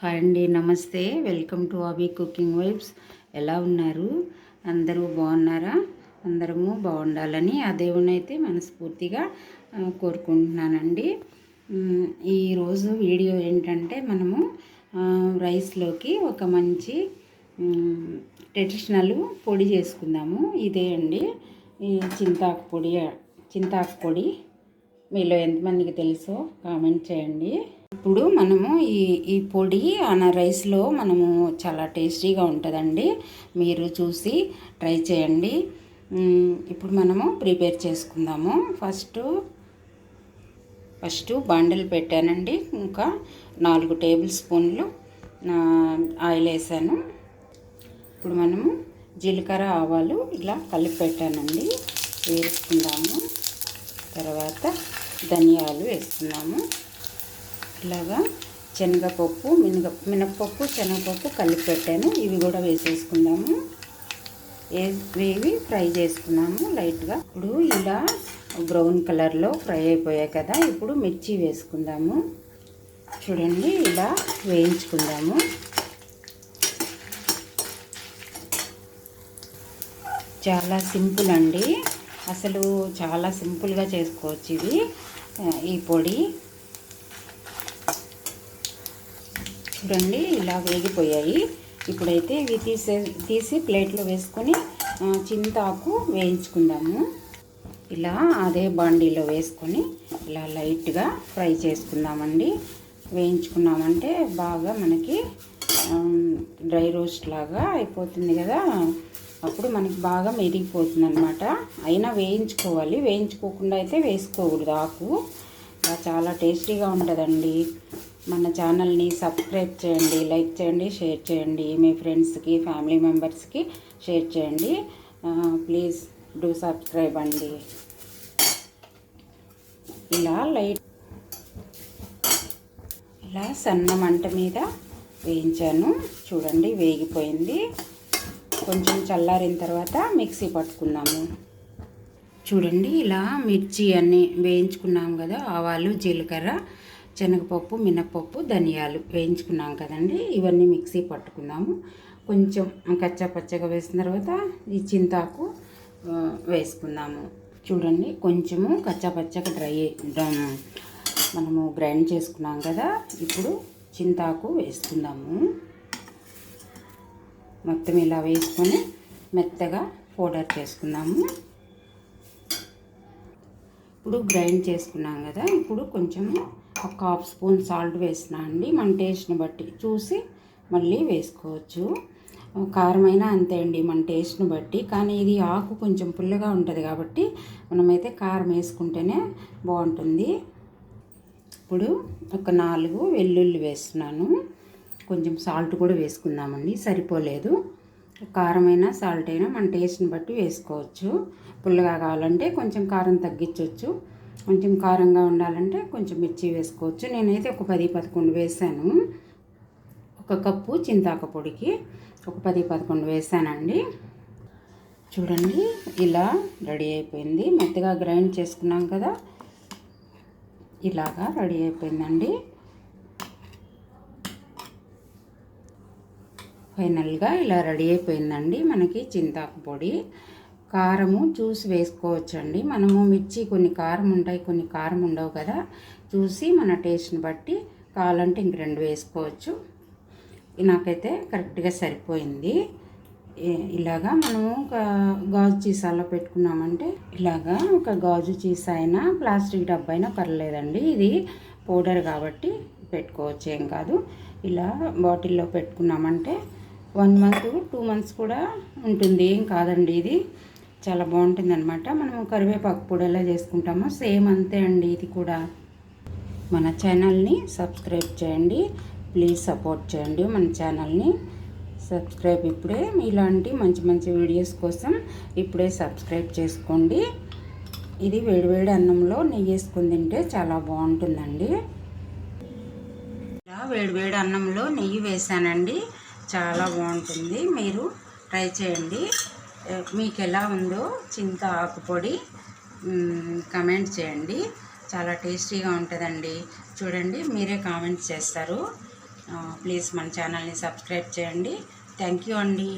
Hi అండి, నమస్తే. Welcome to Abi cooking vibes. ఎలా ఉన్నారు? అందరూ బాగున్నారా? అందరము బాగుండాలని ఆ దేవునైతే మనస్ఫూర్తిగా కోరుకుంటున్నానండి. ఈరోజు వీడియో ఏంటంటే మనము రైస్లోకి ఒక మంచి ట్రెడిషనల్ పొడి చేసుకుందాము. ఇదే అండి ఈ చింతాకు పొడి మీలో ఎంతమందికి తెలుసో కామెంట్ చేయండి. ఇప్పుడు మనము ఈ పొడి రైస్లో మనము చాలా టేస్టీగా ఉంటుందండి. మీరు చూసి ట్రై చేయండి. ఇప్పుడు మనము ప్రిపేర్ చేసుకుందాము. ఫస్ట్ బాండిల్ పెట్టానండి. ఇంకా 4 టేబుల్ స్పూన్లు ఆయిల్ వేసాను. ఇప్పుడు మనము జీలకర్ర ఆవాలు ఇలా కలిపి పెట్టానండి, వేసుకుందాము. తర్వాత ధనియాలు వేసుకున్నాము. ఇలాగా శనగపప్పు, మినపప్పు, శనగపప్పు కలిపి పెట్టాను. ఇవి కూడా వేసేసుకుందాము. వేవి ఫ్రై చేసుకున్నాము లైట్గా. ఇప్పుడు ఇలా బ్రౌన్ కలర్లో ఫ్రై అయిపోయాయి కదా. ఇప్పుడు మిర్చి వేసుకుందాము. చూడండి, ఇలా వేయించుకుందాము. చాలా సింపుల్ అండి, అసలు చాలా సింపుల్గా చేసుకోవచ్చు ఇది ఈ పొడి. చూడండి, ఇలా వేగిపోయాయి. ఇప్పుడైతే ఇవి తీసి ప్లేట్లో వేసుకొని చింతాకు వేయించుకుందాము. ఇలా అదే బాండీలో వేసుకొని ఇలా లైట్గా ఫ్రై చేసుకుందామండి. వేయించుకున్నామంటే బాగా మనకి డ్రై రోస్ట్ లాగా అయిపోతుంది కదా. అప్పుడు మనకి బాగా మెరిగిపోతుంది అనమాట. అయినా వేయించుకోవాలి, వేయించుకోకుండా అయితే వేసుకోకూడదు ఆకు. చాలా టేస్టీగా ఉంటుందండి. మన ఛానల్ని సబ్స్క్రైబ్ చేయండి, లైక్ చేయండి, షేర్ చేయండి. మీ ఫ్రెండ్స్కి, ఫ్యామిలీ మెంబర్స్కి షేర్ చేయండి. ప్లీజ్ డూ సబ్స్క్రైబ్ అండి. ఇలా సన్న మంట మీద వేయించాను. చూడండి, వేగిపోయింది. కొంచెం చల్లారిన తర్వాత మిక్సీ పట్టుకున్నాము. చూడండి, ఇలా మిర్చి అన్నీ వేయించుకున్నాం కదా. ఆవాలు, జీలకర్ర, శనగపప్పు, మినపప్పు, ధనియాలు వేయించుకున్నాం కదండి. ఇవన్నీ మిక్సీ పట్టుకున్నాము. కొంచెం కచ్చపచ్చగా వేసిన తర్వాత ఈ చింతాకు వేసుకుందాము. చూడండి, కొంచెము కచ్చపచ్చగా మనము గ్రైండ్ చేసుకున్నాం కదా. ఇప్పుడు చింతాకు వేసుకుందాము. మొత్తం ఇలా వేసుకొని మెత్తగా పౌడర్ చేసుకుందాము. ఇప్పుడు గ్రైండ్ చేసుకున్నాం కదా. ఇప్పుడు కొంచెము ఒక 1/2 స్పూన్ సాల్ట్ వేసినా అండి. మన టేస్ట్ని బట్టి చూసి మళ్ళీ వేసుకోవచ్చు. కారమైనా అంతే అండి, మన టేస్ట్ని బట్టి. కానీ ఇది ఆకు కొంచెం పుల్లగా ఉంటుంది కాబట్టి మనమైతే కారం వేసుకుంటేనే బాగుంటుంది. ఇప్పుడు ఒక 4 వెల్లుల్లి వేస్తున్నాను. కొంచెం సాల్ట్ కూడా వేసుకుందామండి, సరిపోలేదు. కారమైనా సాల్ట్ అయినా మన టేస్ట్ని బట్టి వేసుకోవచ్చు. పుల్లగా కావాలంటే కొంచెం కారం తగ్గించవచ్చు, కొంచెం కారంగా ఉండాలంటే కొంచెం మిర్చి వేసుకోవచ్చు. నేనైతే ఒక 10-11 వేసాను. 1 కప్పు చింతాకు పొడికి ఒక 10-11 వేసానండి. చూడండి, ఇలా రెడీ అయిపోయింది. మెత్తగా గ్రైండ్ చేసుకున్నాం కదా, ఇలాగా రెడీ అయిపోయిందండి. ఫైనల్గా ఇలా రెడీ అయిపోయిందండి మనకి చింతాకు పొడి. కారము చూసి వేసుకోవచ్చండి. మనము మిర్చి కొన్ని కారం ఉంటాయి, కొన్ని కారం ఉండవు కదా. చూసి మన టేస్ట్ని బట్టి కావాలంటే ఇంక 2 వేసుకోవచ్చు. నాకైతే కరెక్ట్గా సరిపోయింది. ఇలాగా మనము ఒక గాజు సీసాలో పెట్టుకున్నామంటే, ఇలాగా ఒక గాజు సీసా అయినా ప్లాస్టిక్ డబ్బా అయినా పర్లేదండి. ఇది పౌడర్ కాబట్టి పెట్టుకోవచ్చు, ఏం కాదు. ఇలా బాటిల్లో పెట్టుకున్నామంటే 1 మంత్ 2 మంత్స్ కూడా ఉంటుంది, ఏం కాదండి. ఇది చాలా బాగుంటుంది అనమాట. మనము కరివేపాకు పొడి ఎలా చేసుకుంటామో సేమ్ అంతే అండి ఇది కూడా. మన ఛానల్ని సబ్స్క్రైబ్ చేయండి, ప్లీజ్ సపోర్ట్ చేయండి మన ఛానల్ని. సబ్స్క్రైబ్ ఇప్పుడే, ఇలాంటి మంచి మంచి వీడియోస్ కోసం ఇప్పుడే సబ్స్క్రైబ్ చేసుకోండి. ఇది వేడివేడి అన్నంలో నెయ్యి వేసుకొని తింటే చాలా బాగుంటుందండి. ఇలా వేడివేడి అన్నంలో నెయ్యి వేసానండి, చాలా బాగుంటుంది. మీరు ట్రై చేయండి. మీకు ఎలా ఉందో చింతాకు పొడి కమెంట్ చేయండి. చాలా టేస్టీగా ఉంటుందండి. చూడండి, మీరే కామెంట్ చేస్తారు. ప్లీజ్ మన ఛానల్ని సబ్స్క్రైబ్ చేయండి. థ్యాంక్ యూ అండి.